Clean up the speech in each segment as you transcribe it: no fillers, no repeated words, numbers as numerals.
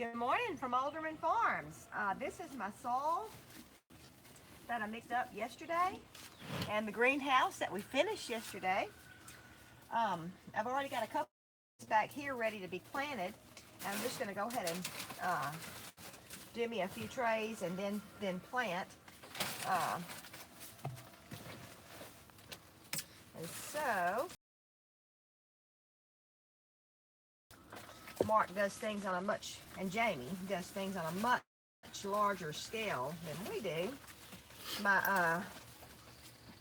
Good morning from Alderman Farms. This is my soil that I mixed up yesterday and the greenhouse that we finished yesterday. I've already got a couple back here ready to be planted. I'm just going to go ahead and do me a few trays and then plant. And so Mark does things on a much, and Jamie does things on a much larger scale than we do. I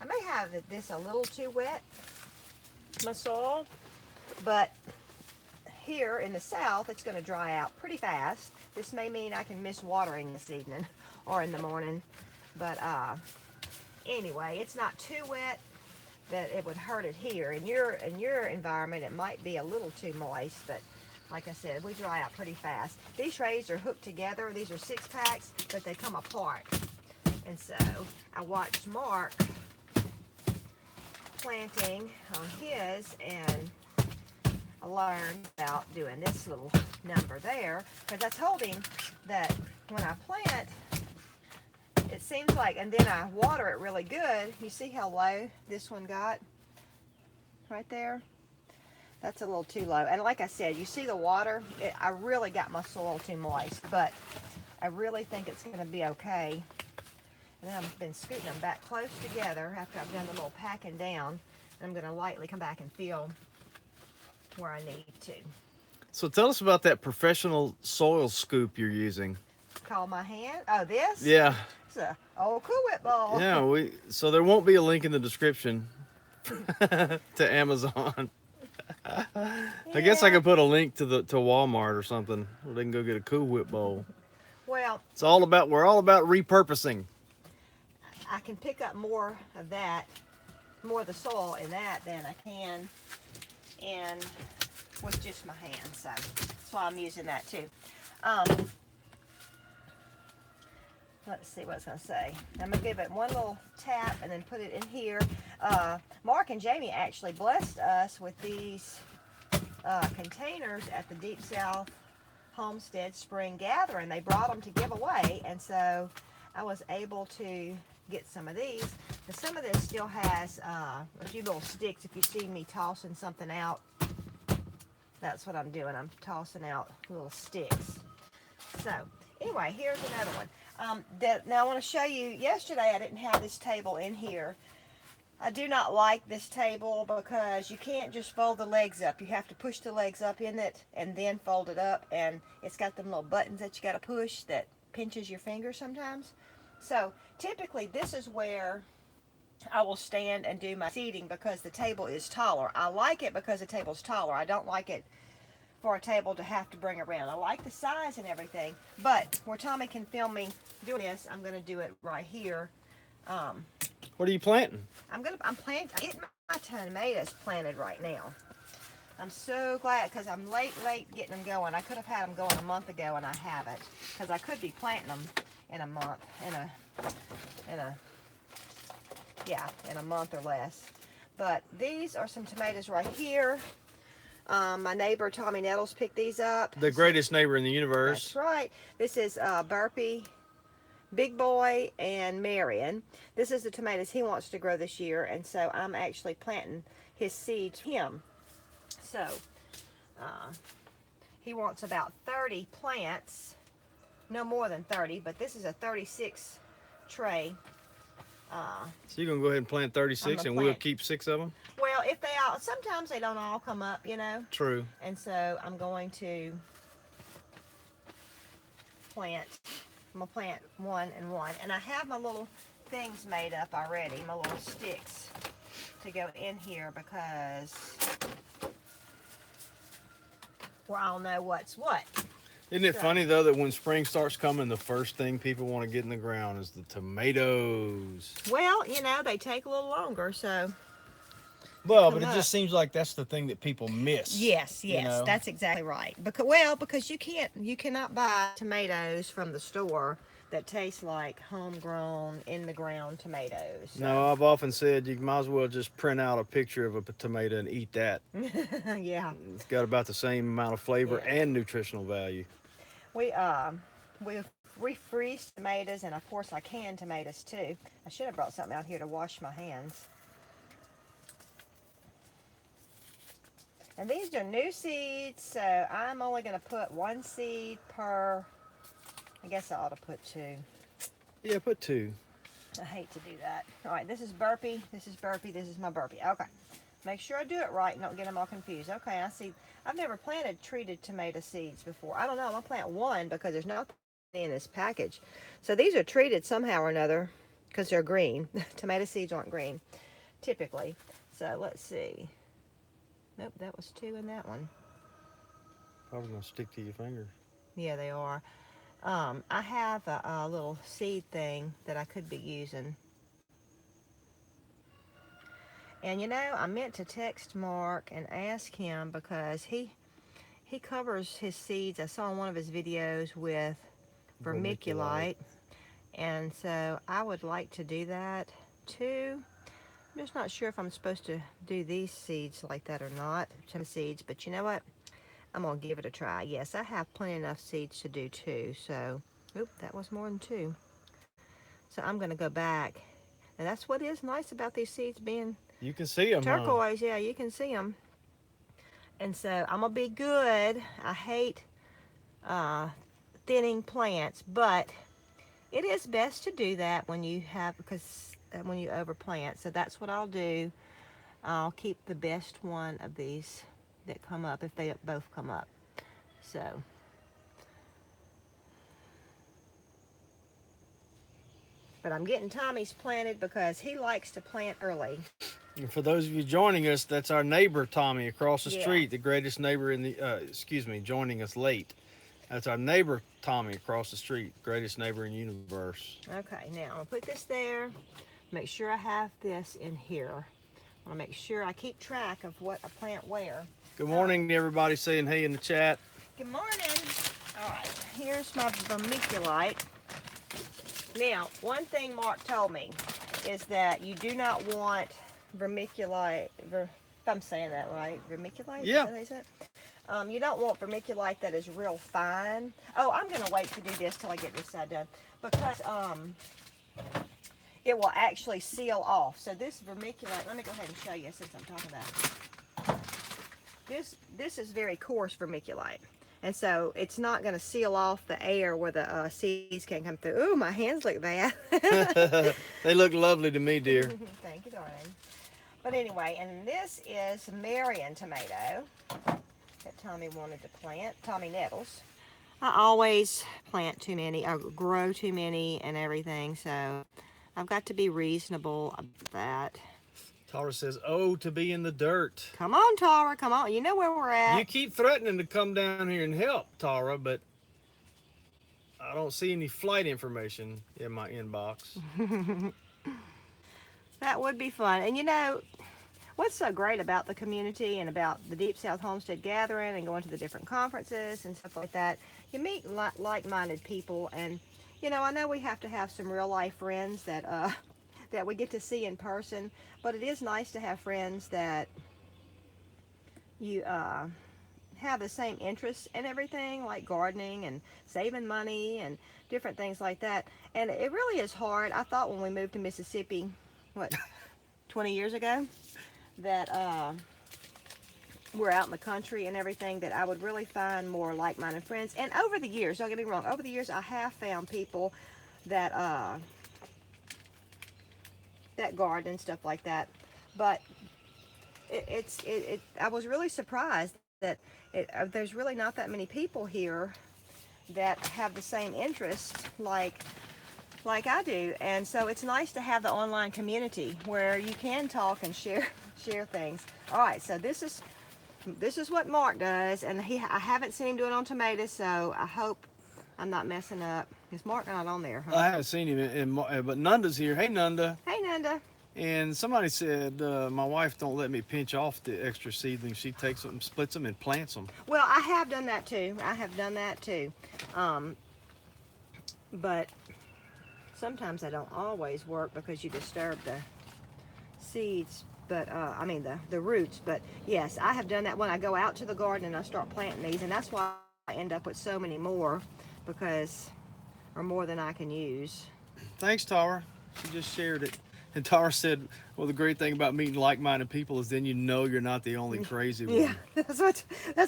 may have this a little too wet, my soil, but here in the south it's going to dry out pretty fast. This may mean I can miss watering this evening or in the morning, but anyway, it's not too wet that it would hurt it here. In your environment, it might be a little too moist, but like I said, we dry out pretty fast. These trays are hooked together. These are 6-packs, but they come apart. And so I watched Mark planting on his, and I learned about doing this little number there, because I told him that when I plant, it seems like, and then I water it really good. You see how low this one got right there? That's a little too low. And like I said, you see the water? I really got my soil too moist, but I really think it's going to be okay. And then I've been scooting them back close together after I've done the little packing down. And I'm going to lightly come back and fill where I need to. So tell us about that professional soil scoop you're using. Call my hand. Oh, this? Yeah. It's a old Cool Whip bowl. Yeah, so there won't be a link in the description to Amazon. I guess I could put a link to Walmart or something where they can go get a Cool Whip bowl. Well, we're all about repurposing. I can pick up more of the soil in that than I can with just my hands. So that's why I'm using that too. Let's see what it's going to say. I'm going to give it one little tap and then put it in here. Mark and Jamie actually blessed us with these containers at the Deep South Homestead Spring Gathering. They brought them to give away, and so I was able to get some of these. But some of this still has a few little sticks. If you see me tossing something out, that's what I'm doing. I'm tossing out little sticks. So anyway, here's another one. Now I want to show you, yesterday I didn't have this table in here. I do not like this table because you can't just fold the legs up. You have to push the legs up in it and then fold it up, and it's got them little buttons that you got to push that pinches your finger sometimes. So typically this is where I will stand and do my seating because the table is taller. I like it because the table's taller. I don't like it for a table to have to bring around. I like the size and everything, but where Tommy can film me doing this, I'm going to do it right here. What are you planting? I'm getting my tomatoes planted right now. I'm so glad because I'm late getting them going. I could have had them going a month ago and I haven't, because I could be planting them in a month, in a month or less. But these are some tomatoes right here. My neighbor Tommy Nettles picked these up. The greatest neighbor in the universe. That's right. This is Burpee, Big Boy, and Marion. This is the tomatoes he wants to grow this year, and so I'm actually planting his seed to him. So he wants about 30 plants, no more than 30, but this is a 36 tray. So you're going to go ahead and plant 36 and we'll keep 6 of them? Well, if they all, sometimes they don't all come up, you know. True. And so I'm going to plant one and one. And I have my little things made up already, my little sticks to go in here, because I'll know what's what. Isn't it funny, though, that when spring starts coming, the first thing people want to get in the ground is the tomatoes? Well, you know, they take a little longer, so. Well, but it just seems like that's the thing that people miss. Yes, you know? That's exactly right. Because you cannot buy tomatoes from the store that taste like homegrown, in the ground tomatoes. So. No, I've often said you might as well just print out a picture of a tomato and eat that. Yeah. It's got about the same amount of flavor and nutritional value. We refreeze tomatoes, and of course I can tomatoes too. I should have brought something out here to wash my hands. And these are new seeds, so I'm only going to put 1 seed per, I guess I ought to put 2. Yeah, put 2. I hate to do that. All right, this is burpee, this is burpee, this is my burpee. Okay, make sure I do it right and don't get them all confused. Okay, I see. I've never planted treated tomato seeds before. I don't know, I'm going to plant 1 because there's nothing in this package. So these are treated somehow or another because they're green. Tomato seeds aren't green, typically. So let's see. Nope, that was 2 in that one. Probably gonna stick to your finger. Yeah, they are. I have a little seed thing that I could be using. And you know, I meant to text Mark and ask him because he covers his seeds. I saw in one of his videos with vermiculite. And so I would like to do that too. I'm just not sure if I'm supposed to do these seeds like that or not, some seeds, but you know what? I'm gonna give it a try. Yes, I have plenty enough seeds to do 2, so, oop, that was more than 2. So I'm gonna go back, and that's what is nice about these seeds being You can see them, turquoise. Huh? Yeah, you can see them. And so I'm gonna be good. I hate thinning plants, but it is best to do that when you have, because when you overplant. So that's what I'll do. I'll keep the best one of these that come up if they both come up. So but I'm getting Tommy's planted because he likes to plant early. And for those of you joining us, that's our neighbor Tommy across the street, the greatest neighbor in the joining us late. That's our neighbor Tommy across the street, greatest neighbor in the universe. Okay, now I'll put this there. Make sure I have this in here. I'll make sure I keep track of what I plant where. Good morning to everybody saying hey in the chat. Good morning. All right, here's my vermiculite. Now, one thing Mark told me is that you do not want vermiculite, if I'm saying that right, vermiculite? Yeah. Is that what you don't want vermiculite that is real fine. Oh, I'm going to wait to do this till I get this side done because it will actually seal off. So this vermiculite, let me go ahead and show you since I'm talking about it. This is very coarse vermiculite. And so it's not going to seal off the air where the seeds can come through. Ooh, my hands look bad. They look lovely to me, dear. Thank you, darling. But anyway, and this is Marion tomato that Tommy wanted to plant. Tommy Nettles. I always plant too many, I grow too many and everything. So I've got to be reasonable about that. Tara says, oh, to be in the dirt. Come on, Tara, come on. You know where we're at. You keep threatening to come down here and help, Tara, but I don't see any flight information in my inbox. That would be fun. And you know, what's so great about the community and about the Deep South Homestead Gathering and going to the different conferences and stuff like that, you meet like-minded people. And, you know, I know we have to have some real-life friends that that we get to see in person, but it is nice to have friends that you have the same interests and everything, like gardening and saving money and different things like that. And it really is hard. I thought when we moved to Mississippi, what, 20 years ago, that we're out in the country and everything, that I would really find more like-minded friends. And over the years, don't get me wrong, over the years I have found people that that garden and stuff like that, but I was really surprised that there's really not that many people here that have the same interests like I do. And so it's nice to have the online community where you can talk and share things. All right, so this is what Mark does, and I haven't seen him do it on tomatoes, so I hope I'm not messing up. Is Mark not on there? Huh? I haven't seen him, but Nanda's here. Hey, Nanda. Hey, Nanda. And somebody said, my wife don't let me pinch off the extra seedlings. She takes them, splits them, and plants them. Well, I have done that too. But sometimes I don't always work because you disturb the seeds, but I mean the roots. But yes, I have done that when I go out to the garden and I start planting these, and that's why end up with so many more or more than I can use. Thanks, Tara. She just shared it. And Tara said, well, the great thing about meeting like-minded people is then you know you're not the only crazy one. Yeah, that's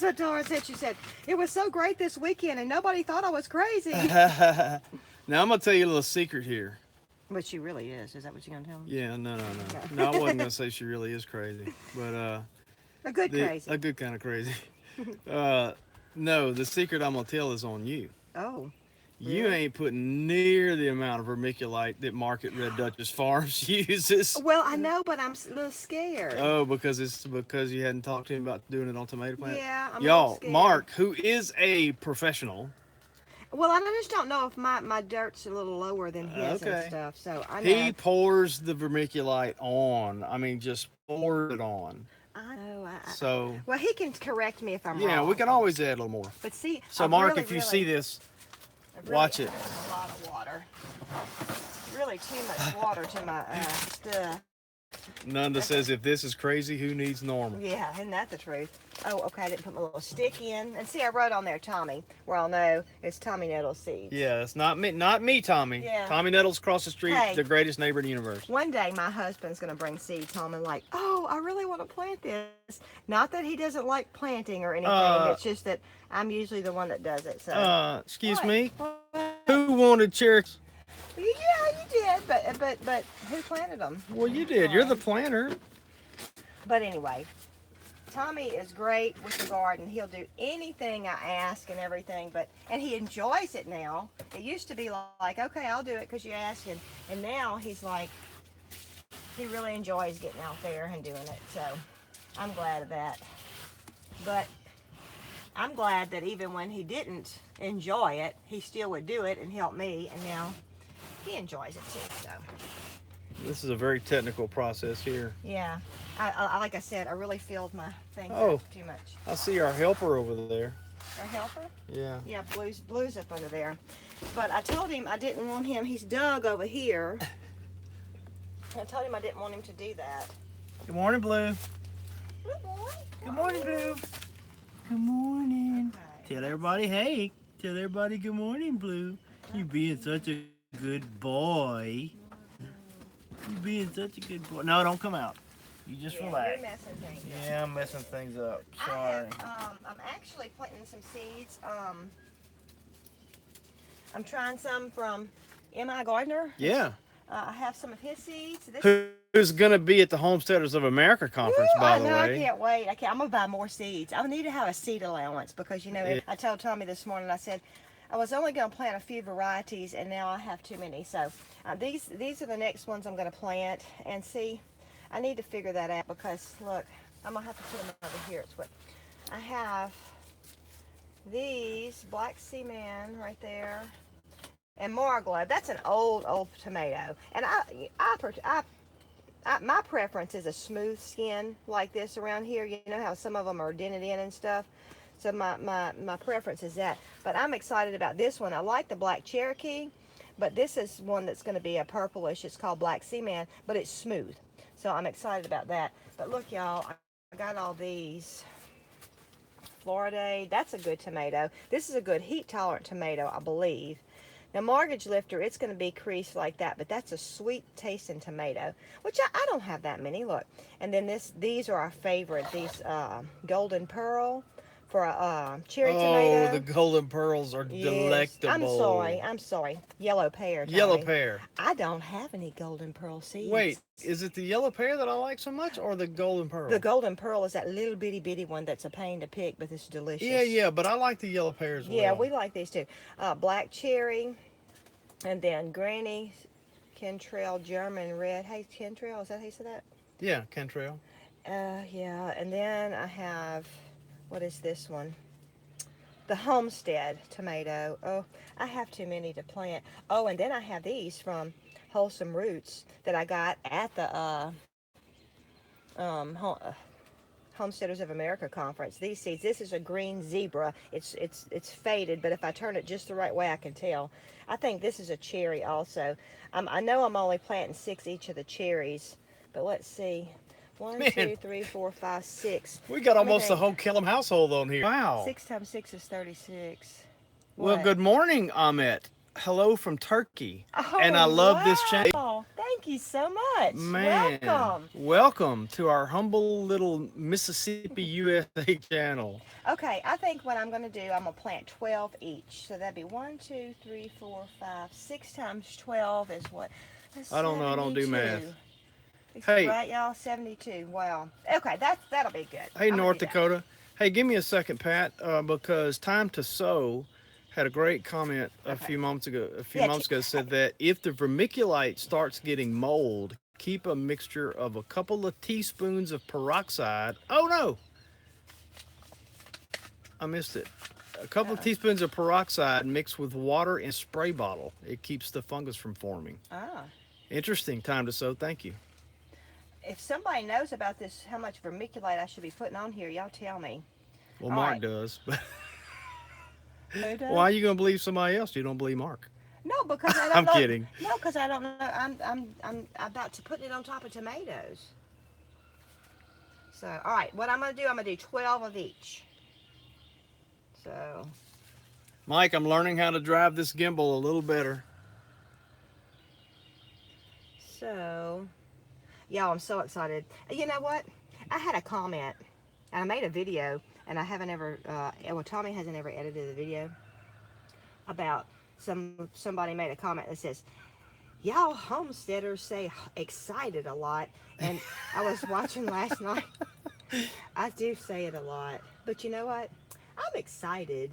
what Tara said. She said, it was so great this weekend and nobody thought I was crazy. Now, I'm going to tell you a little secret here. But she really is. Is that what you're going to tell me? Yeah, no. No, I wasn't going to say she really is crazy. But a good crazy. A good kind of crazy. No, the secret I'm going to tell is on you. Oh. You Really? ain't putting near the amount of vermiculite that Market Red Dutchess Farms uses. Well, I know, but I'm a little scared. Oh, because you hadn't talked to him about doing it on tomato plants? Yeah, I'm a little Y'all, scared. Mark, who is a professional, Well, I just don't know if my dirt's a little lower than his Okay. and stuff. So I know. he pours the vermiculite on. I mean, just pours it on. I know. So, Well, he can correct me if I'm yeah, wrong. we can always add a little more. But see, So, I've Mark, really, if you really- see this, I've really watch it. added a lot of water. Really too much water to my stuff. Nanda says, if this is crazy, who needs normal? Yeah, isn't that the truth? Oh, okay, I didn't put my little stick in. And see, I wrote on there Tommy, where I'll know it's Tommy Nettle seeds. Yeah, it's not me, Tommy. Yeah. Tommy Nettles across the street, Hey. the greatest neighbor in the universe. One day, my husband's going to bring seeds home and like, oh, I really want to plant this. Not that he doesn't like planting or anything. It's just that I'm usually the one that does it. So. Excuse What? me? What? Who wanted cherries? Yeah, you did, but who planted them? Well, you did. You're the planter. But anyway, Tommy is great with the garden. He'll do anything I ask and everything, and he enjoys it now. It used to be like, okay, I'll do it because you asked, and now he's like, he really enjoys getting out there and doing it. So I'm glad of that. But I'm glad that even when he didn't enjoy it, he still would do it and help me, and now he enjoys it too. So This is a very technical process here. yeah, I like I said, I really filled my thing Oh. up too much. I see our helper over there. Our helper? Yeah. Yeah, Blue's up under there. But I told him I didn't want him. He's dug over here. I told him I didn't want him to do that. Good morning, Blue. Good boy. Good morning, Blue. Good morning. Okay. Tell everybody, hey. Tell everybody good morning, Blue. You being such a good boy. You being such a good boy. No, don't come out. You just Yeah, relax. you're messing things up. Yeah, I'm messing things up. I Sorry. have, I'm actually planting some seeds. I'm trying some from M.I. Gardner. Yeah. I have some of his seeds. This Who's going to be at the Homesteaders of America conference, Woo, by I the know, way? I can't wait. I'm going to buy more seeds. I need to have a seed allowance because, Yeah. I told Tommy this morning, I said, I was only going to plant a few varieties and now I have too many. So these are the next ones I'm going to plant. And see, I need to figure that out because, look, I'm going to have to put them over here. It's what I have. These, Black Seaman right there. And Marglow. That's an old tomato. And my preference is a smooth skin like this around here. You know how some of them are dented in and stuff. So my preference is that. But I'm excited about this one. I like the Black Cherokee, but this is one that's going to be a purplish. It's called Black Seaman, but it's smooth. So I'm excited about that. But look, y'all, I got all these. Florida, that's a good tomato. This is a good heat-tolerant tomato, I believe. Now, Mortgage Lifter, it's going to be creased like that, but that's a sweet-tasting tomato, which I don't have that many. Look, and then these are our favorite. These Golden Pearl for a cherry tomato. Oh, the golden pearls are Yes. delectable. I'm sorry. Yellow pear. Yellow Tommy. pear. I don't have any Golden Pearl seeds. Wait, is it the yellow pear that I like so much, or the golden pearl? The Golden Pearl is that little bitty one that's a pain to pick, but it's delicious. Yeah, but I like the yellow pear as well. Yeah, we like these too. Black cherry, and then Granny Kentrail German red. Hey, Kentrail, is that how you say that? Yeah, Cantrell. Yeah, and then I have, what is this one? The Homestead tomato. Oh, I have too many to plant. Oh, and then I have these from Wholesome Roots that I got at the Homesteaders of America conference. These seeds. This is a green zebra. It's faded, but if I turn it just the right way, I can tell. I think this is a cherry also. I know I'm only planting 6 each of the cherries, but let's see. 1, Man. 2, 3, 4, 5, 6. We got Let me almost the think. whole Kellum household on here. Wow. 6 times 6 is 36. Well, What? good morning, Ahmet. Hello from Turkey. Oh, And I love this channel. wow. Thank you so much. Man, Welcome. welcome to our humble little Mississippi USA channel. Okay, I think what I'm going to do, I'm going to plant 12 each. So that'd be 1, 2, 3, 4, 5, 6 times 12 is what? That's I don't know, I don't do 72. math. It's Hey. right, y'all? 72. Wow. Okay, that'll be good. Hey, I'm gonna North do that. Dakota. Hey, give me a second, Pat, because Time to Sow had a great comment a few months ago. Said that if the vermiculite starts getting mold, keep a mixture of a couple of teaspoons of peroxide. Oh no, I missed it. A couple of teaspoons of peroxide mixed with water in a spray bottle. It keeps the fungus from forming. Ah. Interesting. Time to Sow. Thank you. If somebody knows about this, how much vermiculite I should be putting on here, y'all tell me. Well, All Mark right. does. Who does? Why are you going to believe somebody else? You don't believe Mark. No, because I don't I'm know. kidding. No, because I don't know. I'm about to put it on top of tomatoes. So, all right, what I'm going to do, I'm going to do 12 of each. So, Mike, I'm learning how to drive this gimbal a little better. Y'all, I'm so excited. You know what? I had a comment, and I made a video, and I haven't ever, Tommy hasn't ever edited the video, about somebody made a comment that says, y'all homesteaders say excited a lot, and I was watching last night. I do say it a lot, but you know what? I'm excited.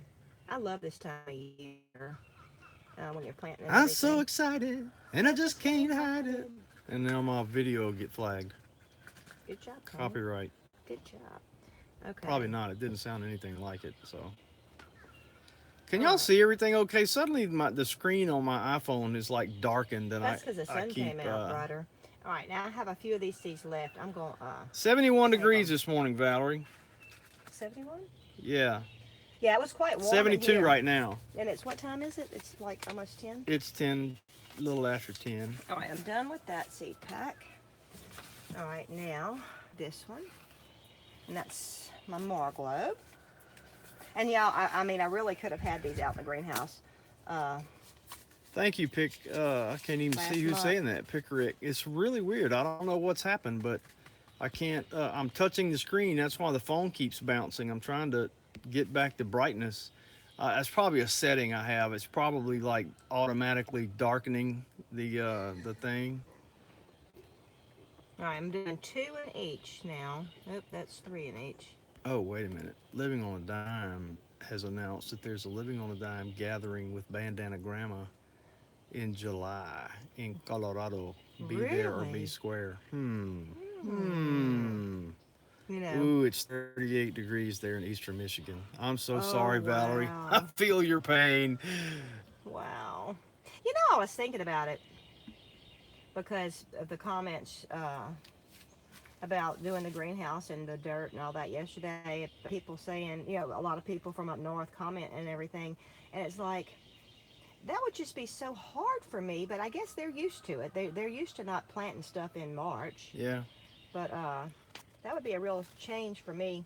I love this time of year when you're planting. I'm so excited, and I just can't hide it. And now my video will get flagged. Good job, Tommy. Copyright. Good job. Okay. Probably not. It didn't sound anything like it. So, can y'all see everything okay? Suddenly, the screen on my iPhone is like darkened, and that's because the sun came out brighter. All right, now I have a few of these seeds left. I'm going. 71 degrees this morning, Valerie. 71. Yeah. Yeah, it was quite warm. 72 right now. And it's what time is it? It's like almost 10. It's 10, a little after 10. All right, I'm done with that seed pack. All right, now this one, and that's my Marglobe. And y'all, I mean, I really could have had these out in the greenhouse. Thank you, I can't even see who's saying that. Pickerick. It's really weird. I don't know what's happened, but I can't. I'm touching the screen. That's why the phone keeps bouncing. I'm trying to get back to brightness. That's probably a setting I have. It's probably like automatically darkening the thing. All right, I'm doing 2 in each now. Oop, that's 3 in each. Oh, wait a minute. Living on a Dime has announced that there's a Living on a Dime gathering with Bandana Grandma in July in Colorado. Be there or be square. You know. Ooh, it's 38 degrees there in eastern Michigan. I'm so sorry, wow. Valerie. I feel your pain. Wow. You know, I was thinking about it because of the comments about doing the greenhouse and the dirt and all that yesterday. People saying, you know, a lot of people from up north comment and everything. And it's like, that would just be so hard for me, but I guess they're used to it. They're used to not planting stuff in March. Yeah. But that would be a real change for me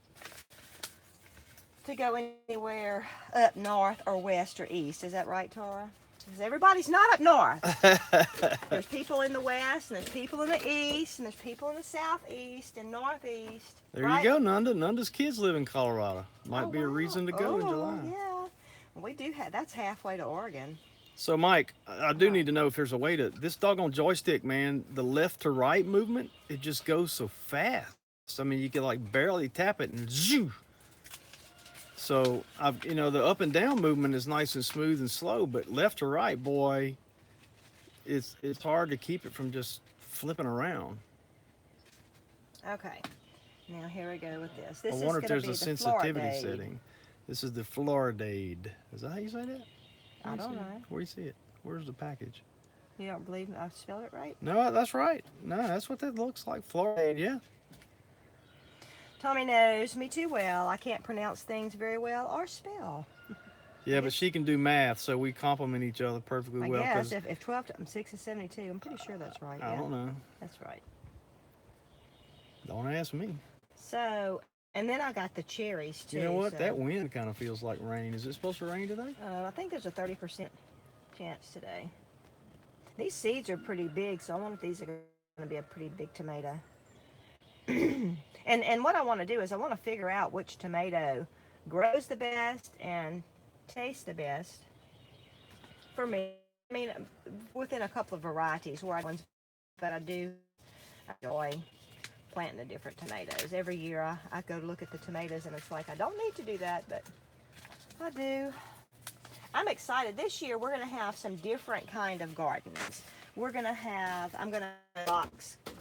to go anywhere up north or west or east. Is that right, Tara? Because everybody's not up north. There's people in the west, and there's people in the east, and there's people in the southeast and northeast. There you go, Nanda. Nanda's kids live in Colorado. Might be a reason to go in July. Yeah. We do have, that's halfway to Oregon. So, Mike, I do need to know if there's a way to, this doggone joystick, man, the left to right movement, it just goes so fast. I mean, you can like barely tap it and zoo. So, the up and down movement is nice and smooth and slow, but left to right, boy, it's hard to keep it from just flipping around. Okay. Now here we go with this. I wonder if there's a sensitivity setting. This is the Floridade. Is that how you say that? I don't know. Where do you see it? Where's the package? You don't believe I spelled it right? No, that's right. No, that's what that looks like. Floridade, yeah. Tommy knows me too well. I can't pronounce things very well or spell. Yeah, but she can do math, so we complement each other perfectly well. I guess if 12 times 6 is 72, I'm pretty sure that's right. I don't know. That's right. Don't ask me. So, and then I got the cherries too. You know what? So, That wind kind of feels like rain. Is it supposed to rain today? I think there's a 30% chance today. These seeds are pretty big, so I wonder if these are going to be a pretty big tomato. and what I want to do is I want to figure out which tomato grows the best and tastes the best for me. I mean, within a couple of varieties where I ones, but I do enjoy planting the different tomatoes. Every year I go to look at the tomatoes and it's like I don't need to do that, but I do. I'm excited. This year we're going to have some different kind of gardens. We're going to have, I'm going to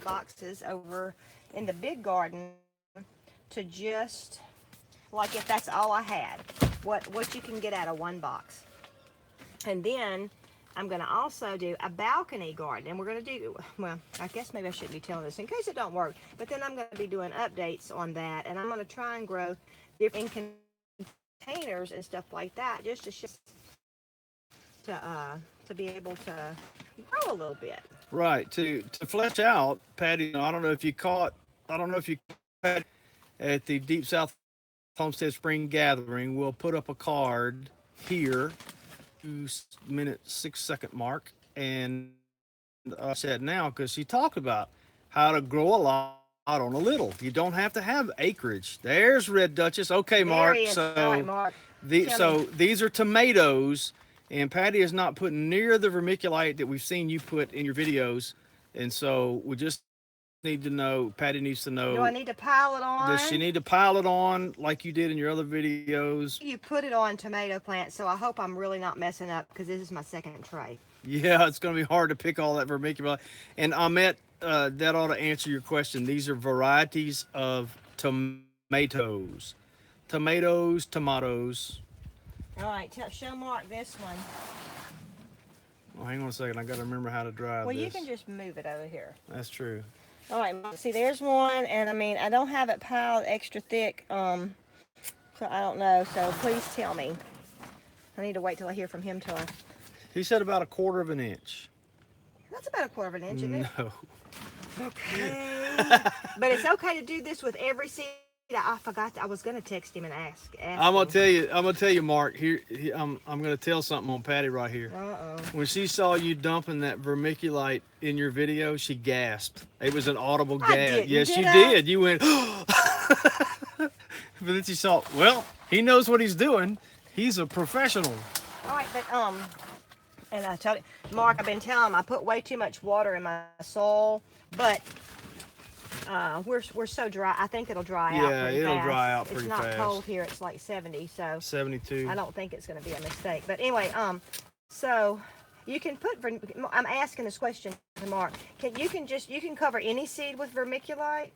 boxes over in the big garden to just, like if that's all I had, what you can get out of one box. And then I'm going to also do a balcony garden. And we're going to do, well, I guess maybe I shouldn't be telling this in case it don't work. But then I'm going to be doing updates on that. And I'm going to try and grow different containers and stuff like that just to be able to grow a little bit. Right. To flesh out, Patti, I don't know if you caught Patti, at the Deep South Homestead Spring Gathering. We'll put up a card here, 2-minute 6-second mark, and said now because she talked about how to grow a lot on a little. You don't have to have acreage. There's Red Dutchess. Okay, Mark. So all right, Mark. These are tomatoes. And Patti is not putting near the vermiculite that we've seen you put in your videos. And so we just need to know, Patti needs to know. Do I need to pile it on? Does she need to pile it on like you did in your other videos? You put it on tomato plants, so I hope I'm really not messing up because this is my second tray. Yeah, it's going to be hard to pick all that vermiculite. And Ahmet, that ought to answer your question. These are varieties of tomatoes. Tomatoes. All right, show Mark this one. Well, hang on a second. I got to remember how to drive Well, this. you can just move it over here. That's true. All right, see, there's one, and I mean, I don't have it piled extra thick, so I don't know. So please tell me. I need to wait till I hear from him till I... He said about 1/4 of an inch. That's about 1/4 of an inch, isn't it? No. Okay. But it's okay to do this with every seed. I forgot. I was gonna text him and ask I'm gonna him. tell you, Mark. I'm gonna tell something on Patti right here. When she saw you dumping that vermiculite in your video, she gasped. It was an audible gasp. Yes, you did. You went. But then she saw. Well, he knows what he's doing. He's a professional. All right, but and I tell you, Mark, I've been telling him I put way too much water in my soil, but. We're so dry. I think it'll dry out pretty it'll fast. dry out pretty fast. It's not cold here. It's like 70, so 72. I don't think it's going to be a mistake. But anyway, so you can put. I'm asking this question to Mark. You can cover any seed with vermiculite.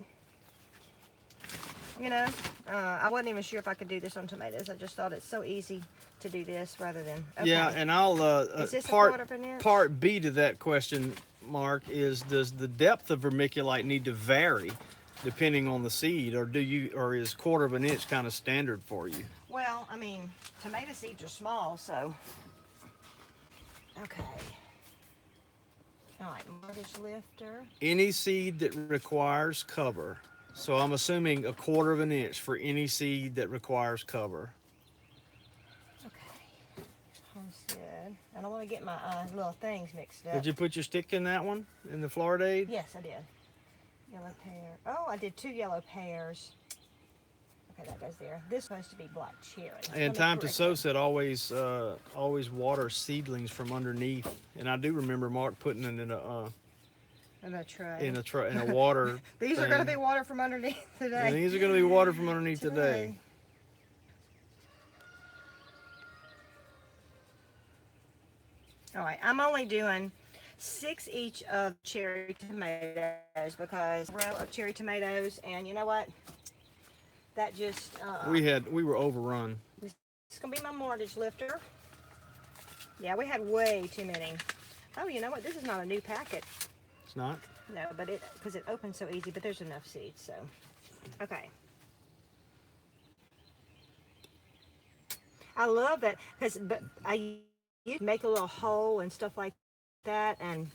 You know, I wasn't even sure if I could do this on tomatoes. I just thought it's so easy to do this rather than. Okay. Yeah, and I'll Is this part B to that question, Mark, is does the depth of vermiculite need to vary depending on the seed, or is 1/4 of an inch kind of standard for you? Well, I mean, tomato seeds are small, so okay. All right, mortgage lifter. Any seed that requires cover. So I'm assuming 1/4 of an inch for any seed that requires cover. Okay. Homestead. I don't want to get my little things mixed up. Did you put your stick in that one, in the Floridade? Yes, I did. Yellow pear. Oh, I did 2 yellow pears. Okay, that goes there. This is supposed to be black cherry. And time to sow said always water seedlings from underneath. And I do remember Mark putting it in a tray. in a water. These are going to be water from underneath today. And these are going to be water from underneath today. All right, I'm only doing 6 each of cherry tomatoes because row of cherry tomatoes, and you know what? That just we were overrun. It's gonna be my mortgage lifter. Yeah, we had way too many. Oh, you know what? This is not a new packet. It's not? No, but because it opens so easy, but there's enough seeds, so okay. I love that but you make a little hole and stuff like that, and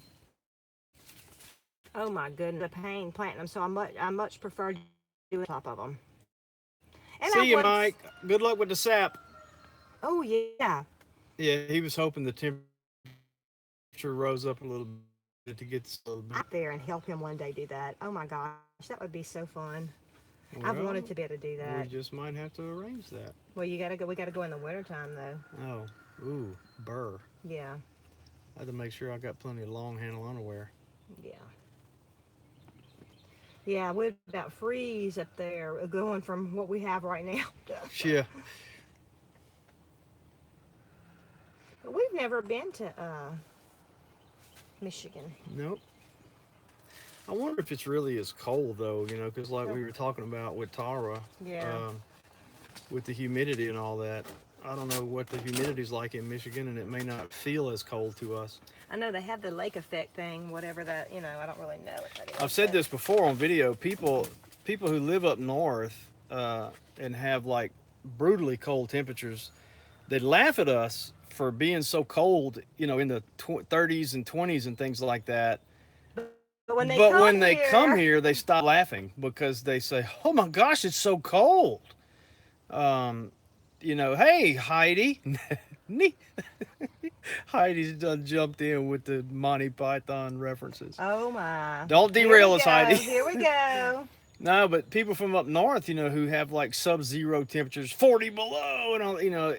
Oh my goodness, a pain planting them. So I much prefer doing top of them. And See you, I was, Mike. Good luck with the sap. oh yeah, Yeah, he was hoping the temperature rose up a little bit to get a little bit. out there and help him one day do that. Oh my gosh, that would be so fun. I've Well, wanted to be able to do we that. just might have to arrange that. Well, you gotta go. We gotta go in the wintertime though. Oh, ooh, burr. Yeah, I had to make sure I got plenty of long handle underwear. yeah, yeah. We'd about freeze up there, going from what we have right now. Yeah. But we've never been to Michigan. Nope. I wonder if it's really as cold though, because like we were talking about with Tara, Yeah. with the humidity and all that. I don't know what the humidity's like in Michigan, and it may not feel as cold to us. I know they have the lake effect thing, whatever that, I don't really know what that is. I've said this before on video. People who live up north and have like brutally cold temperatures, they laugh at us for being so cold, in the 30s and 20s and things like that. But when they come here, they stop laughing because they say, "Oh my gosh, it's so cold." Hey Heidi, Heidi's done jumped in with the Monty Python references. Oh my! Don't derail us, go. Heidi. Here we go. No, but people from up north, who have like sub-zero temperatures, 40 below, and all,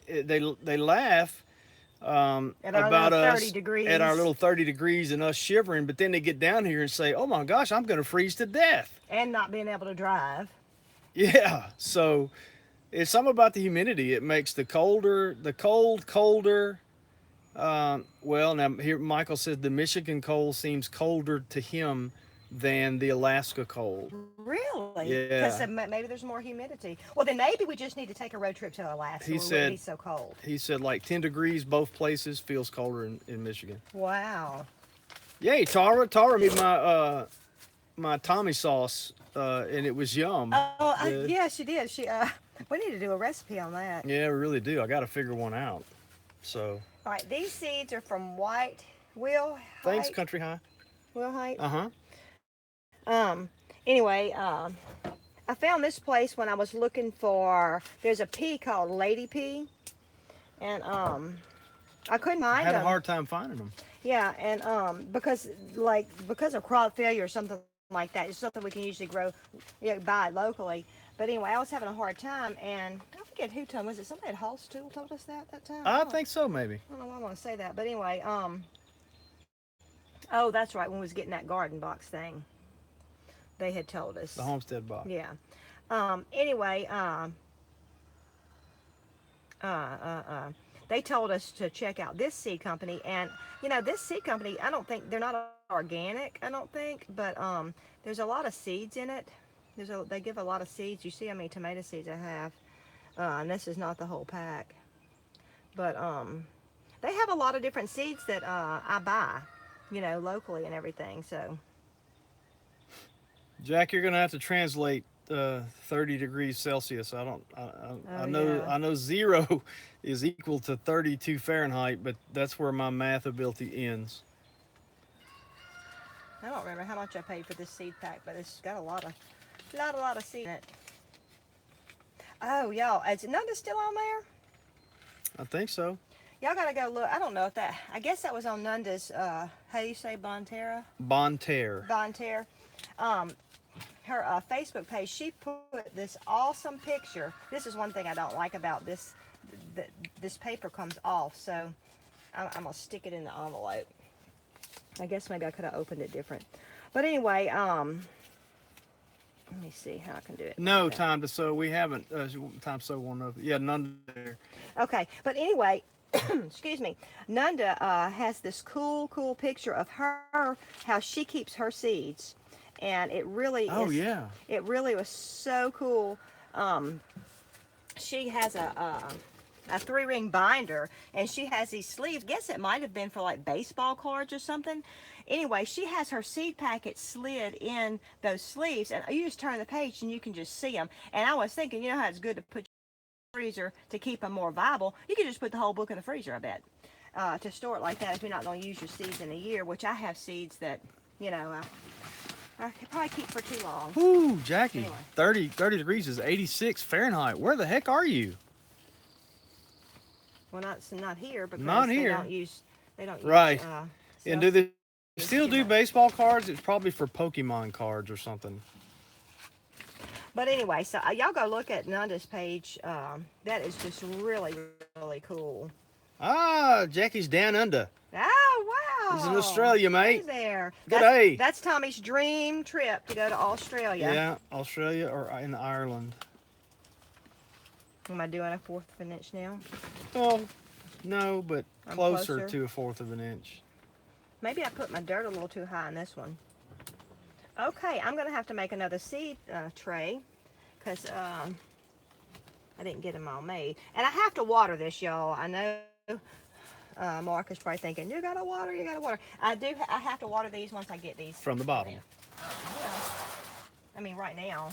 they laugh about us 30 degrees. at our little 30 degrees and us shivering. But then they get down here and say, "Oh my gosh, I'm going to freeze to death," and not being able to drive. Yeah, so it's something about the humidity. It makes the cold colder. Well, now here Michael said the Michigan cold seems colder to him than the Alaska cold. Really? Yeah. Because maybe there's more humidity. Well, then maybe we just need to take a road trip to Alaska. He where said it's so cold. He said like 10 degrees both places feels colder in Michigan. Wow. Yay, Tara made my Tommy sauce, and it was yum. Oh, yeah, she did. We need to do a recipe on that. Yeah, we really do. I got to figure one out. So. All right, these seeds are from White Will. Thanks, Country High. Will Height. Anyway, I found this place when I was looking for. There's a pea called Lady Pea, and I couldn't find them. Had a hard time finding them. Yeah, and because of crop failure or something like that, it's something we can usually grow, buy locally. But anyway, I was having a hard time, and I forget who told me. Was it somebody at Hall's Tool told us that time? I think so, maybe. I don't know why I want to say that, but anyway, oh, that's right, when we was getting that garden box thing, they had told us. The Homestead box. Yeah. Anyway, they told us to check out this seed company, and this seed company, I don't think they're not organic, I don't think, but there's a lot of seeds in it. They give a lot of seeds. You see how many tomato seeds I have, and this is not the whole pack, but they have a lot of different seeds that I buy, locally and everything. So, Jack, you're gonna have to translate 30 degrees Celsius. I know 0 is equal to 32 Fahrenheit, but that's where my math ability ends. I don't remember how much I paid for this seed pack, but it's got a lot of seed in it. Oh, y'all, is Nunda still on there? I think so. Y'all gotta go look. I don't know if I guess that was on Nunda's, how do you say Bonterra? Bonterra. Her Facebook page, she put this awesome picture. This is one thing I don't like about this. This paper comes off, so I'm gonna stick it in the envelope. I guess maybe I could have opened it different. But anyway, let me see how I can do it. No, okay. Time to sew. We haven't. Time to sew one of. Yeah, none there. Okay, but anyway, excuse me. Nunda has this cool picture of her, how she keeps her seeds, and it really. Oh yeah. It really was so cool. She has a 3-ring binder, and she has these sleeves. Guess it might have been for like baseball cards or something. Anyway, she has her seed packet slid in those sleeves, and you just turn the page and you can just see them. And I was thinking, how it's good to put your freezer to keep them more viable. You could just put the whole book in the freezer, I bet, to store it like that if you're not going to use your seeds in a year, which I have seeds that, I could probably keep for too long. Ooh, Jackie, Anyway. 30 degrees is 86 Fahrenheit. Where the heck are you? Well, not here because Not they here. don't use Right. And do they Celsius still too do much. baseball cards? It's probably for Pokemon cards or something. But anyway, so y'all go look at Nanda's page. That is just really, really cool. Ah, Jackie's down under. Oh, wow. He's in Australia, mate. He's there. Good day. That's Tommy's dream trip to go to Australia. Yeah, Australia or in Ireland. Am I doing a fourth of an inch now? Well, no, but I'm closer closer. to a fourth of an inch. Maybe I put my dirt a little too high in this one. Okay, I'm going to have to make another seed tray because I didn't get them all made. And I have to water this, y'all. I know Mark is probably thinking, you got to water, you got to water. I have to water these once I get these. From the bottom. I mean, right now,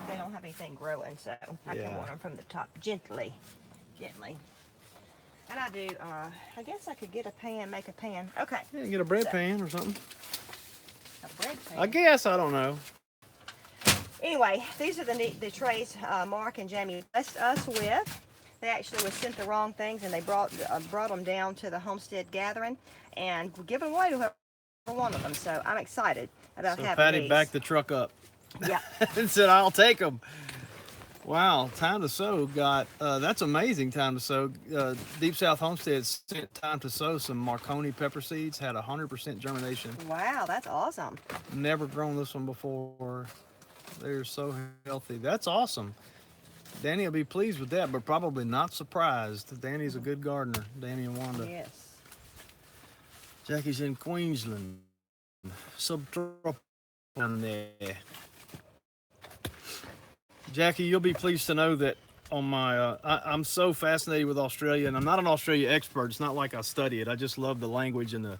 they don't have anything growing, so I can water them from the top gently. And I do, I guess I could get a pan, make a pan. Okay. Yeah, get a bread pan or something. A bread pan. I guess, I don't know. Anyway, these are the trays Mark and Jamie blessed us with. They actually were sent the wrong things, and they brought them down to the Homestead gathering and given away to whoever wanted them. So I'm excited about having Patti these. backed the truck up. Yeah. And said, I'll take them. Wow, Time to Sow got, that's amazing, Time to Sow. Deep South Homestead sent Time to Sow some Marconi pepper seeds, had 100% germination. Wow, that's awesome. Never grown this one before. They're so healthy. That's awesome. Danny will be pleased with that, but probably not surprised. Danny's a good gardener, Danny and Wanda. Yes. Jackie's in Queensland. Subtropical there. Jackie, you'll be pleased to know that on my, I'm so fascinated with Australia, and I'm not an Australia expert. It's not like I study it. I just love the language and the,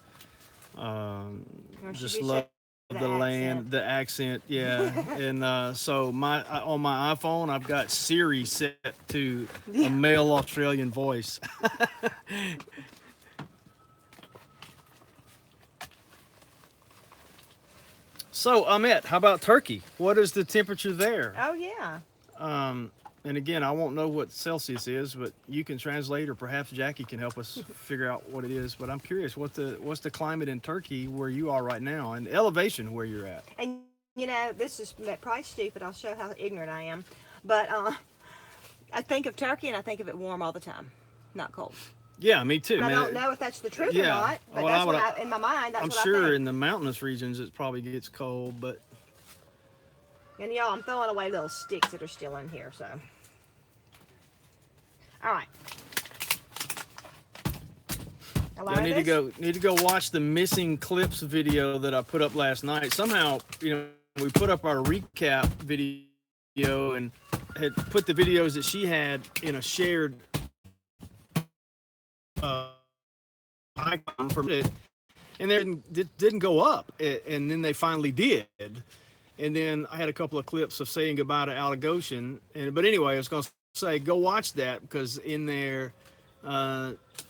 just love the land, the accent, yeah. And so on my iPhone, I've got Siri set to a male Australian voice. So, Ahmet, how about Turkey? What is the temperature there? Oh, yeah. And again, I won't know what Celsius is, but you can translate, or perhaps Jackie can help us figure out what it is. But I'm curious, what's the climate in Turkey where you are right now, and elevation where you're at? And, this is probably stupid. I'll show how ignorant I am. But I think of Turkey, and I think of it warm all the time, not cold. Yeah, me too. I don't know if that's the truth or not, but well, that's in my mind, that's I'm what I sure think. in the mountainous regions it probably gets cold, but... And y'all, I'm throwing away little sticks that are still in here, so. All right. I need to go watch the missing clips video that I put up last night. Somehow, we put up our recap video and had put the videos that she had in a shared icon for it, and then it didn't go up, and then they finally did. And then I had a couple of clips of saying goodbye to Allegation, but anyway, I was going to say go watch that, because in there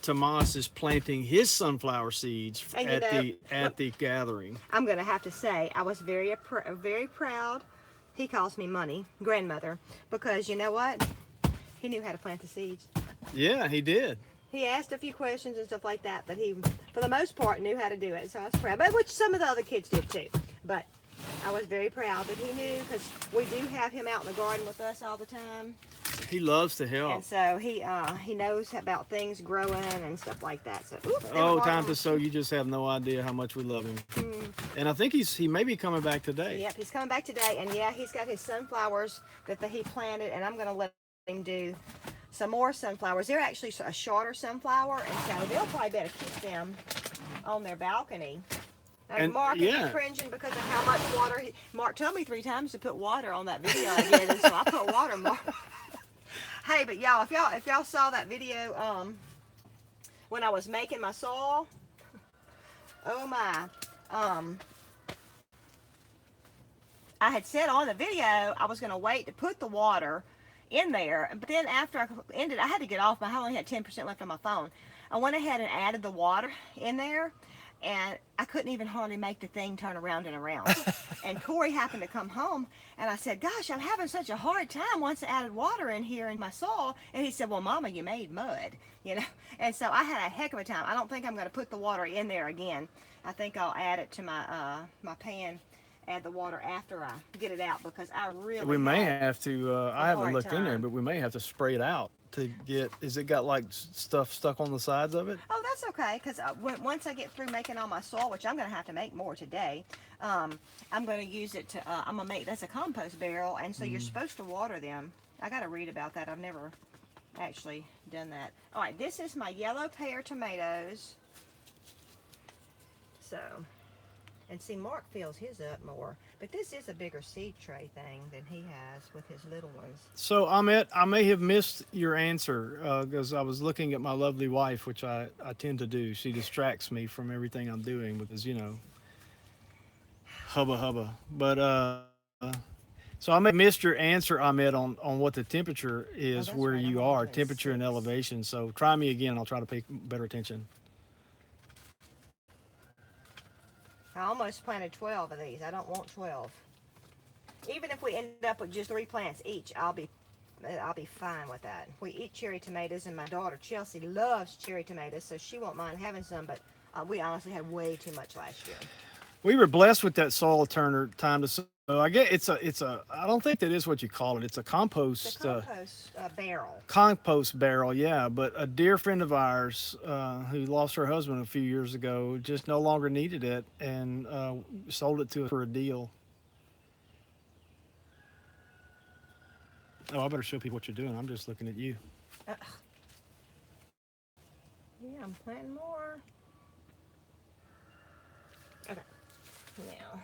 Tomas is planting his sunflower seeds at the gathering. I'm going to have to say I was very proud. He calls me Money, grandmother, because you know what? He knew how to plant the seeds. Yeah, he did. He asked a few questions and stuff like that, but he, for the most part, knew how to do it. So I was proud, but which some of the other kids did too. But I was very proud that he knew, because we do have him out in the garden with us all the time. He loves to help. And so he knows about things growing and stuff like that. So Time to Sow, you just have no idea how much we love him. And I think he may be coming back today. Yep, he's coming back today, and yeah, he's got his sunflowers that he planted, and I'm going to let him do some more sunflowers. They're actually a shorter sunflower, and so they'll probably better keep them on their balcony. And Mark is cringing because of how much water. Mark told me 3 times to put water on that video I did, and so I put water, Mark. Hey, but y'all, if y'all saw that video when I was making my soil, oh my, I had said on the video I was going to wait to put the water in there, but then after I ended, I had to get off. I only had 10% left on my phone. I went ahead and added the water in there, and I couldn't even hardly make the thing turn around and around. And Corey happened to come home, and I said, gosh, I'm having such a hard time once I added water in here in my soil. And he said, well, Mama, you made mud, you know. And so I had a heck of a time. I don't think I'm going to put the water in there again. I think I'll add it to my my pan, add the water after I get it out, because I really We may had have to, I haven't hard looked in there, time. but we may have to spray it out to get, is it got like stuff stuck on the sides of it? Oh, that's okay, because once I get through making all my soil, which I'm going to have to make more today, I'm going to use it to, I'm going to make, that's a compost barrel, and so you're supposed to water them. I got to read about that. I've never actually done that. All right, this is my yellow pear tomatoes. So, and see, Mark fills his up more, but this is a bigger seed tray thing than he has with his little ones. So Ahmet, I may have missed your answer because I was looking at my lovely wife, which I tend to do. She distracts me from everything I'm doing because, you know, hubba hubba. But so I may have missed your answer, Ahmet, on what the temperature is that's where right, I'm you only are, doing temperature and 6. elevation. So try me again. I'll try to pay better attention. I almost planted 12 of these. I don't want 12. Even if we end up with just 3 plants each, I'll be fine with that. We eat cherry tomatoes, and my daughter Chelsea loves cherry tomatoes, so she won't mind having some. But we honestly had way too much last year. We were blessed with that soil turner time to sow. I guess it's a I don't think that is what you call it. It's a compost. It's a compost barrel. Compost barrel, yeah. But a dear friend of ours who lost her husband a few years ago just no longer needed it and sold it to us for a deal. Oh, I better show people what you're doing. I'm just looking at you. Yeah, I'm planting more. Okay, now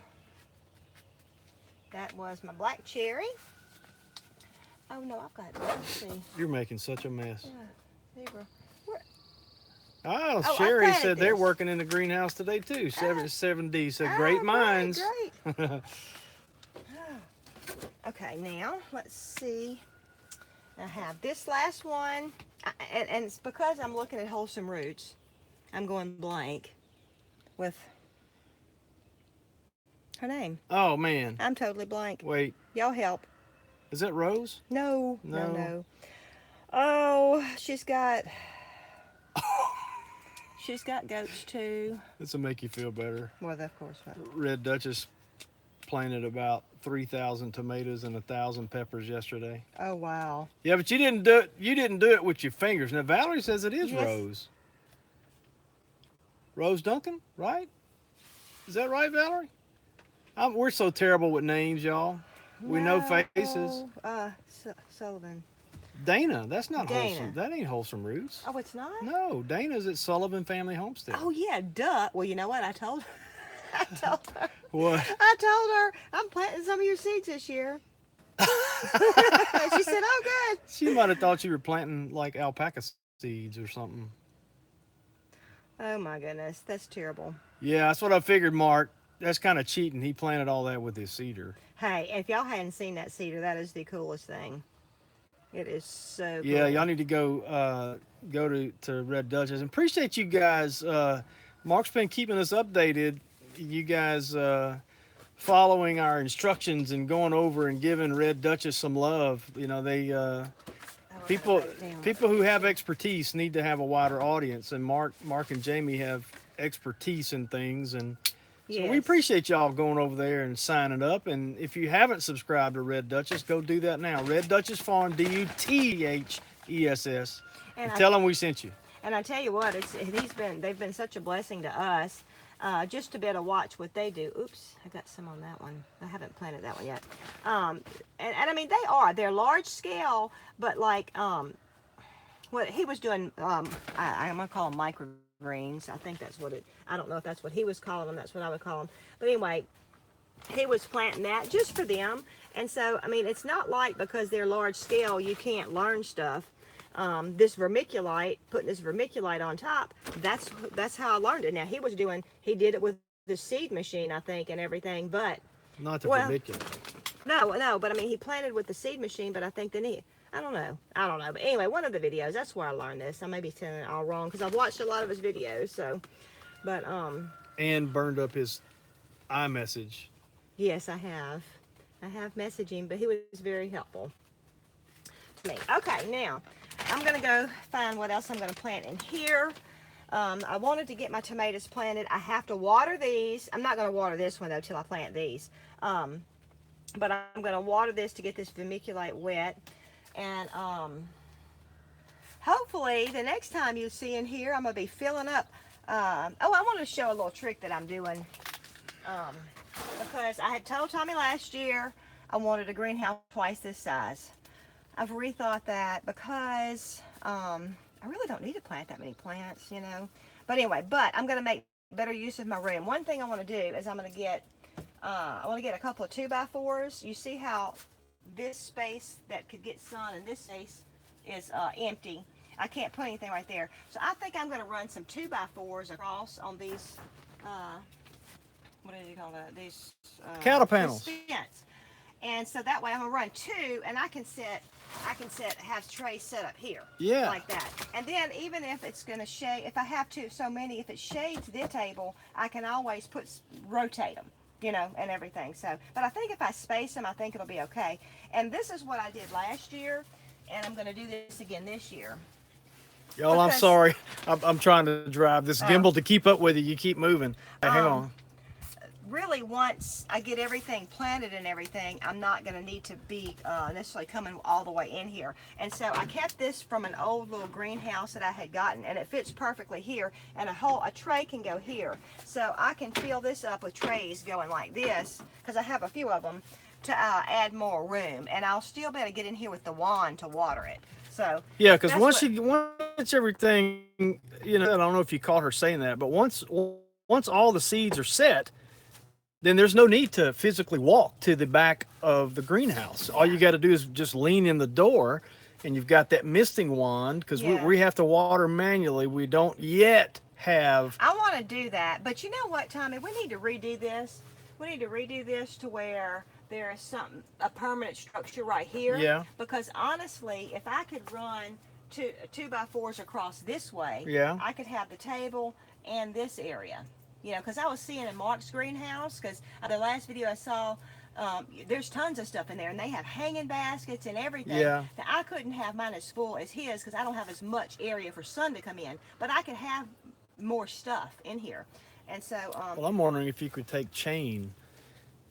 that was my black cherry. Oh no, I've got, let's see. You're making such a mess. Yeah, zebra. Oh, I Sherry planted said they're this. working in the greenhouse today too. 7D said great minds. Great. Okay, now let's see. I have this last one, and it's because I'm looking at wholesome roots. I'm going blank with her name. Oh man. I'm totally blank. Wait, Y'all help. is that Rose? No. No. Oh, she's got goats too. This will make you feel better. Well, of course not. Red Dutchess planted about 3,000 tomatoes and 1,000 peppers yesterday. Oh wow. Yeah, but you didn't do it. You didn't do it with your fingers. Now Valerie says it is Yes. Rose. Rose Duncan, right? Is that right, Valerie? We're so terrible with names, y'all. We know faces. Sullivan. Dana, that's not Dana. wholesome. That ain't Wholesome Roots. Oh, it's not? No, Dana's at Sullivan Family Homestead. Oh yeah, duh. Well, you know what? I told her. What? I told her I'm planting some of your seeds this year. She said, "Oh, good." She might have thought you were planting like alpaca seeds or something. Oh my goodness, that's terrible. Yeah, that's what I figured, Mark. That's kind of cheating. He planted all that with his cedar. Hey, if y'all hadn't seen that cedar, that is the coolest thing. It is so cool. Yeah, y'all need to go to Red Dutchess. And appreciate you guys. Mark's been keeping us updated. You guys following our instructions and going over and giving Red Dutchess some love. You know, they people who have expertise need to have a wider audience. And Mark and Jamie have expertise in things, and so we appreciate y'all going over there and signing up. And if you haven't subscribed to Red Dutchess, go do that now. Red Dutchess Farm, DUTCHESS. And tell them we sent you. And I tell you what, they've been such a blessing to us, just to be able to watch what they do. Oops, I got some on that one. I haven't planted that one yet. And I mean, they're large scale, but like what he was doing, I'm gonna call them microgreens. I think that's what I don't know if that's what he was calling them. That's what I would call them. But anyway, he was planting that just for them. And so, I mean, it's not like because they're large scale, you can't learn stuff. This vermiculite, putting this vermiculite on top, that's how I learned it. Now he did it with the seed machine, I think, and everything, but not the vermiculite. No, but I mean, he planted with the seed machine, but I think I don't know. But anyway, one of the videos, that's where I learned this. I may be telling it all wrong because I've watched a lot of his videos. So, but and burned up his iMessage. Yes, I have. I have messaged him, but he was very helpful to me. Okay, now I'm going to go find what else I'm going to plant in here. I wanted to get my tomatoes planted. I have to water these. I'm not going to water this one, though, till I plant these. But I'm going to water this to get this vermiculite wet. And hopefully the next time you see in here, I'm going to be filling up. I want to show a little trick that I'm doing. Because I had told Tommy last year I wanted a greenhouse twice this size. I've rethought that because I really don't need to plant that many plants, you know. But anyway, I'm going to make better use of my room. One thing I want to do is I want to get a couple of 2x4s. You see how this space that could get sun and this space is empty. I can't put anything right there. So I think I'm going to run some 2x4s across on these, what do you call that? These cattle panels. Fence. And so that way I'm going to run 2 and I can have trays set up here. Yeah. Like that. And then even if it's going to shade, if I have so many, if it shades this table, I can always rotate them, you know, and everything. So, but I think if I space them, I think it'll be okay. And this is what I did last year, and I'm going to do this again this year. Y'all, I'm sorry. I'm trying to drive this gimbal to keep up with you. You keep moving. Hey, hang on. Really, once I get everything planted and everything, I'm not going to need to be necessarily coming all the way in here. And so I kept this from an old little greenhouse that I had gotten, and it fits perfectly here. And a tray can go here. So I can fill this up with trays going like this, because I have a few of them, to add more room. And I'll still be able to get in here with the wand to water it. So yeah, because once everything, you know, I don't know if you caught her saying that, but once all the seeds are set, then there's no need to physically walk to the back of the greenhouse. All you got to do is just lean in the door, and you've got that misting wand, because we have to water manually. We don't yet have. I want to do that, but you know what, Tommy? We need to redo this. We need to redo this to where there is a permanent structure right here. Yeah. Because honestly, if I could run 2x4s across this way, I could have the table and this area. You know, because I was seeing in Mark's greenhouse, because the last video I saw, there's tons of stuff in there, and they have hanging baskets and everything. Yeah. Now, I couldn't have mine as full as his, because I don't have as much area for sun to come in, but I could have more stuff in here. And so, well, I'm wondering if you could take chain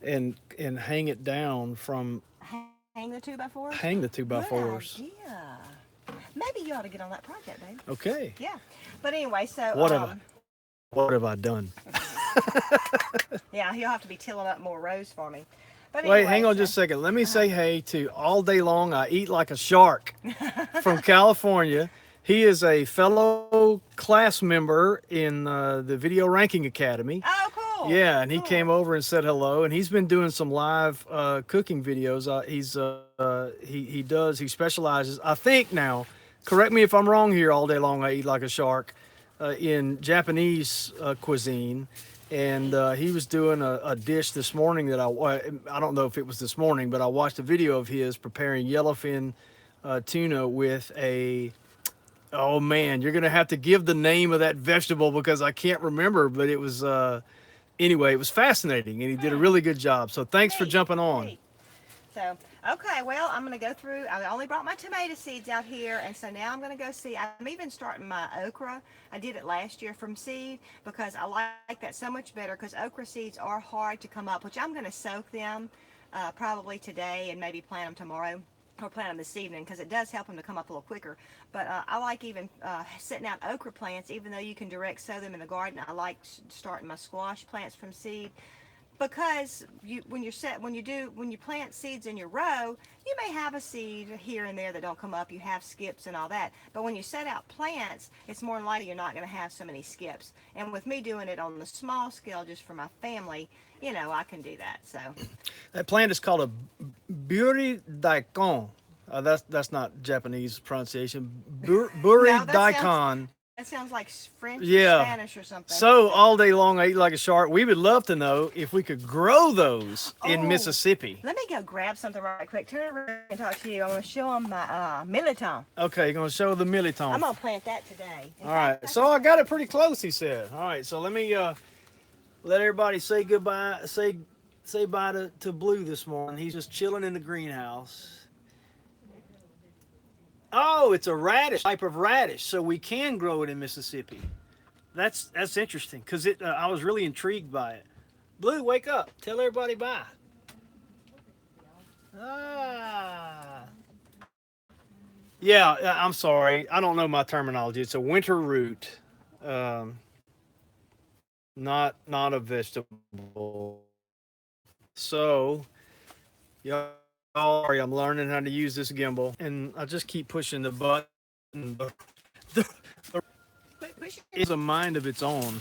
and hang it down from. Hang the 2x4s? Hang the 2x4s. Yeah. Maybe you ought to get on that project, babe. Okay. Yeah. But anyway, so. What have I done? Yeah, you'll have to be tilling up more rows for me. But wait, hang on just a second. Let me say hey to All Day Long I Eat Like a Shark from California. He is a fellow class member in the Video Ranking Academy. Oh, cool. Yeah, and he came over and said hello, and he's been doing some live cooking videos. He specializes, I think now, correct me if I'm wrong here, All Day Long I Eat Like a Shark, in Japanese cuisine. And he was doing a dish this morning that I don't know if it was this morning, but I watched a video of his preparing yellowfin tuna with oh man, you're going to have to give the name of that vegetable because I can't remember, but it was, anyway, it was fascinating and he did a really good job. So thanks for jumping on. Great. So, okay, well, I'm going to go through, I only brought my tomato seeds out here, and so now I'm going to go see, I'm even starting my okra. I did it last year from seed because I like that so much better, because okra seeds are hard to come up, which I'm going to soak them probably today and maybe plant them tomorrow. Or plant them this evening, because it does help them to come up a little quicker. But I like even setting out okra plants, even though you can direct sow them in the garden. I like starting my squash plants from seed, because when you plant seeds in your row, you may have a seed here and there that don't come up. You have skips and all that. But when you set out plants, it's more likely you're not going to have so many skips. And with me doing it on the small scale, just for my family, you know, I can do that. So that plant is called a buri daikon. That's not Japanese pronunciation. Buri daikon. That sounds like French or Spanish or something. So All Day Long I Eat Like a Shark. We would love to know if we could grow those in Mississippi. Let me go grab something right quick. Turn around and talk to you. I'm going to show them my militon. Okay, you're going to show the militon. I'm going to plant that today. All right. So I got it pretty close, he said. All right. So let me Let everybody say goodbye. Say bye to Blue this morning. He's just chilling in the greenhouse. Oh, it's a radish, type of radish, so we can grow it in Mississippi. That's interesting because I was really intrigued by it. Blue, wake up! Tell everybody bye. Ah. Yeah, I'm sorry. I don't know my terminology. It's a winter root, not a vegetable. So, y'all, sorry, I'm learning how to use this gimbal, and I just keep pushing the button. The is a mind of its own.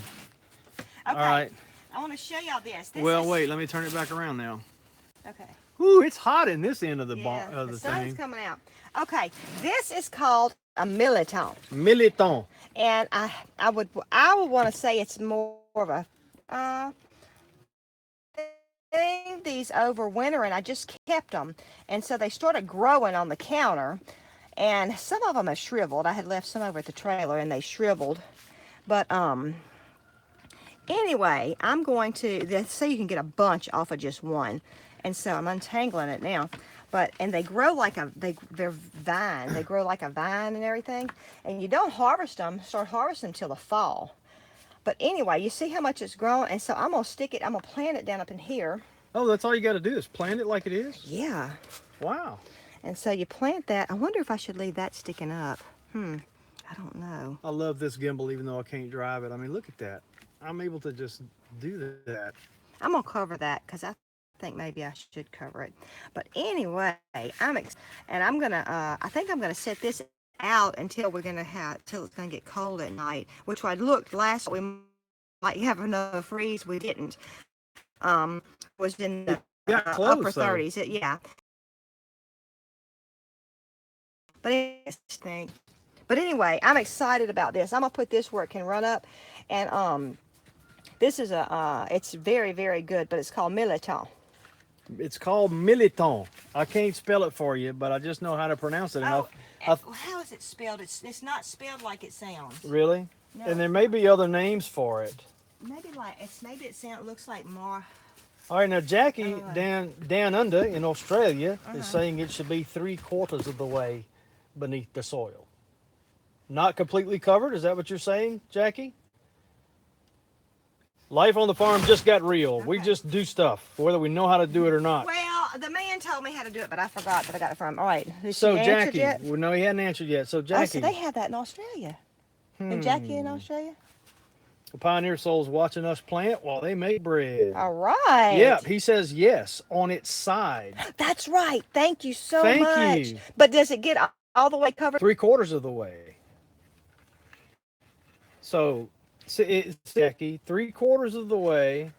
Okay. All right. I want to show y'all this. Well, wait. Let me turn it back around now. Okay. Ooh, it's hot in this end of the the thing. sun's coming out. Okay, this is called a militant. Militant. And I would want to say it's more of a these over winter, and I just kept them, and so they started growing on the counter, and some of them have shriveled. I had left some over at the trailer, and they shriveled. But anyway, I'm going to say you can get a bunch off of just one, and so I'm untangling it now. And they grow like they're vine. They grow like a vine and everything. And you don't start harvesting until the fall. But anyway, you see how much it's grown? And so I'm going to plant it down up in here. Oh, that's all you got to do is plant it like it is? Yeah. Wow. And so you plant that. I wonder if I should leave that sticking up. I don't know. I love this gimbal even though I can't drive it. I mean, look at that. I'm able to just do that. I'm going to cover that because I think maybe I should cover it. But anyway, I think I'm gonna set this out until till it's gonna get cold at night, which I looked last we might have another freeze. We didn't. Was in the upper 30s. Yeah. But anyway, I'm excited about this. I'm gonna put this where it can run up, and this is it's very, very good, but it's called militant. It's called militant. I can't spell it for you, but I just know how to pronounce it. How is it spelled? It's not spelled like it sounds. Really? No. And there may be other names for it. Maybe it looks like more. All right, now Jackie down under in Australia is saying it should be 3/4 of the way beneath the soil. Not completely covered. Is that what you're saying, Jackie? Life on the farm just got real. Okay. We just do stuff, whether we know how to do it or not. Well, the man told me how to do it, but I forgot that I got it from him. All right. So Jackie, well, no, he hadn't answered yet. So Jackie. Oh, so they have that in Australia. And Jackie in Australia? The Pioneer Soul's watching us plant while they make bread. All right. Yep, he says yes on its side. That's right. Thank you so much. Thank you. But does it get all the way covered? 3/4 of the way. So, Jackie, 3/4 of the way.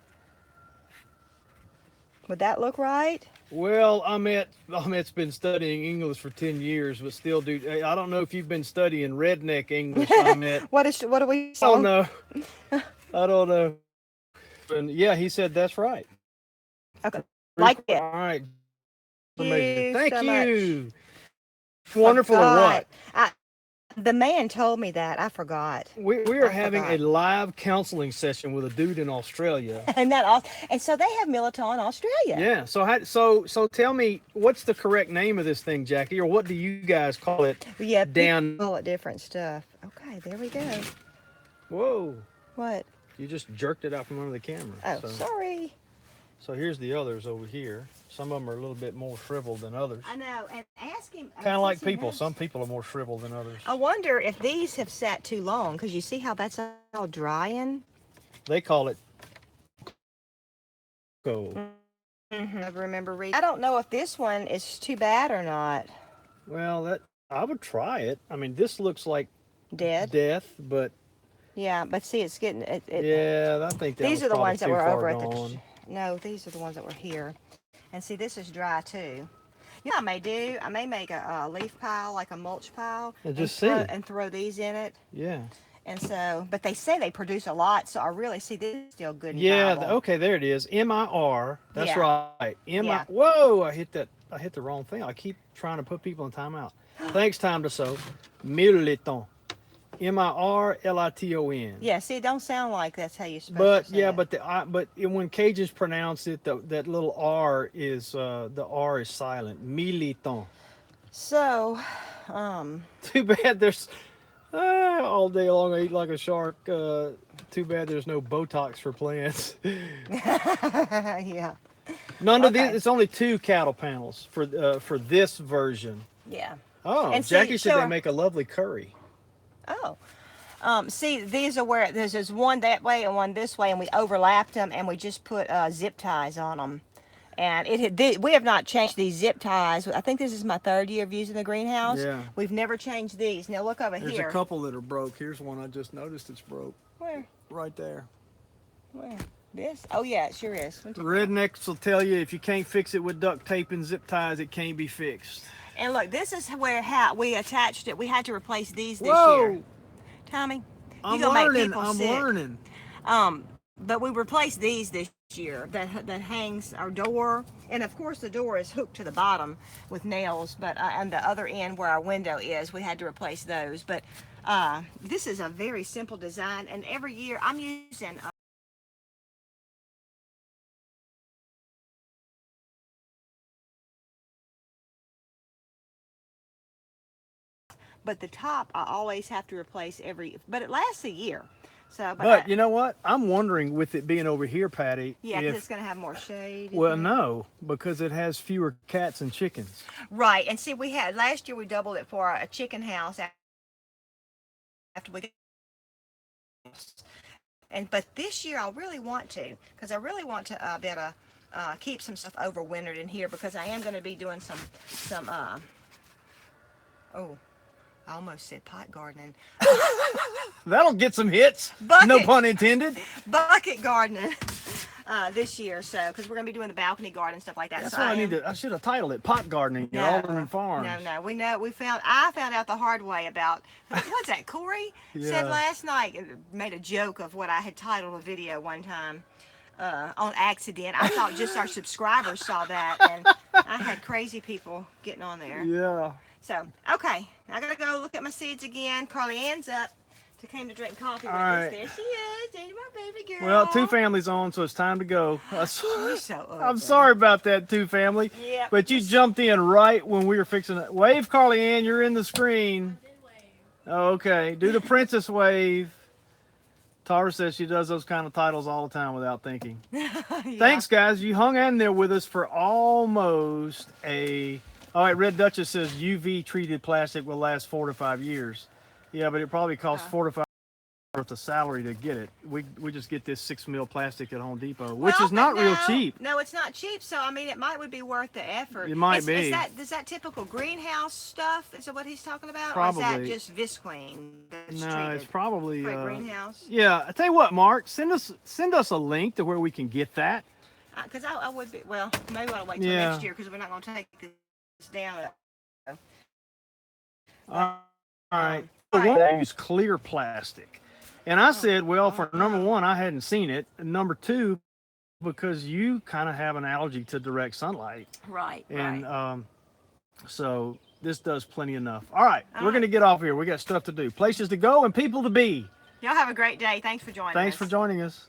Would that look right? Well, Ahmet's been studying English for 10 years, but still, dude, I don't know if you've been studying redneck English, Ahmet. What are we saying? I don't know. I don't know. And yeah, he said that's right. Okay. Like it. All right. Amazing. Thank so you. Much. Wonderful or what? The man told me that. I forgot. We are having a live counseling session with a dude in Australia. And so they have militant in Australia. Yeah. So tell me, what's the correct name of this thing, Jackie, or what do you guys call it? Yeah, people call it different stuff. Okay, there we go. Whoa. What? You just jerked it out from under the camera. Oh, sorry. So here's the others over here. Some of them are a little bit more shriveled than others. I know, and ask him. Kind of like people. Some people are more shriveled than others. I wonder if these have sat too long, because you see how that's all drying? They call it cold. I remember reading. I don't know if this one is too bad or not. Well, I would try it. I mean, this looks like death, but... Yeah, but see, it's getting... yeah, I think these are the ones that were over at the... No, these are the ones that were here. And see, this is dry too. You know what I may make a leaf pile, like a mulch pile, and throw these in it. Yeah. And so, but they say they produce a lot, so I really see this is still good. Yeah. Okay, there it is. MIR. That's right. Whoa! I hit the wrong thing. I keep trying to put people in timeout. Thanks, time to sow. Militant. Mirliton. Yeah, see, it don't sound like that's how you're supposed But to say yeah, it. when Cajuns pronounce it, that little R is the R is silent. Militant. So, Too bad there's all day long I eat like a shark. Too bad there's no Botox for plants. yeah. None of these. Okay. It's only 2 cattle panels for this version. Yeah. Oh, And Jackie see, said they so- make a lovely curry. Oh. See, these are where there's one that way and one this way, and we overlapped them, and we just put zip ties on them. And we have not changed these zip ties. I think this is my 3rd year of using the greenhouse. Yeah. We've never changed these. Now look over There's here. a couple that are broke. Here's one I just noticed it's broke. Where? Right there. Where? This? Oh yeah, it sure is. The rednecks will tell you if you can't fix it with duct tape and zip ties, it can't be fixed. And look, this is where we attached it. We had to replace these this Whoa! year. Tommy, I'm gonna make learning. people I'm sick. learning. But we replaced these this year. That hangs our door, and of course the door is hooked to the bottom with nails. But on the other end where our window is, we had to replace those. But this is a very simple design, and every year I'm using. But the top I always have to replace but it lasts a year. So, But you know what? I'm wondering, with it being over here, Patty. Yeah, because it's going to have more shade. Well, no, because it has fewer cats and chickens. Right, and see, last year we doubled it for a chicken house after we. But this year I really want to, because I really want to be able to keep some stuff overwintered in here, because I am going to be doing some oh, I almost said pot gardening. That'll get some hits. Bucket. No pun intended. Bucket gardening this year, so because we're gonna be doing the balcony garden and stuff like that. That's so what I should have titled it "Pot Gardening" at AldermanFarms. No. I found out the hard way about what's that? Corey said last night, made a joke of what I had titled a video one time on accident. I thought just our subscribers saw that, and I had crazy people getting on there. Yeah. So okay, I gotta go look at my seeds again. Carly Ann's up. Came to drink coffee with us. right. There she is, Daddy, my baby girl. Well, 2 families on, so it's time to go. You're so ugly. I'm sorry about that, 2 family. Yep. But you jumped in right when we were fixing it. Wave, Carly Ann. You're in the screen. Okay. Do the princess wave. Tara says she does those kind of titles all the time without thinking. Yeah. Thanks, guys. You hung in there with us for almost a... All right, Red Dutchess says UV treated plastic will last 4 to 5 years. Yeah, but it probably costs 4 to 5 worth of salary to get it. We just get this 6 mil plastic at Home Depot, which is not real cheap. No, it's not cheap. So I mean, it would be worth the effort. It might be. Is that typical greenhouse stuff? Is that what he's talking about? Probably. Or is that just Visqueen that's No, treated it's probably for a greenhouse. Yeah, I tell you what, Mark, send us a link to where we can get that. Because I would be. Well, maybe I'll wait till Yeah. next year, because we're not going to take this down. All right. They use clear plastic. And I said, well, for number 1, I hadn't seen it. And number 2, because you kind of have an allergy to direct sunlight. Right. And so this does plenty enough. All right. We're going to get off here. We got stuff to do, places to go, and people to be. Y'all have a great day. Thanks for joining us. Thanks for joining us.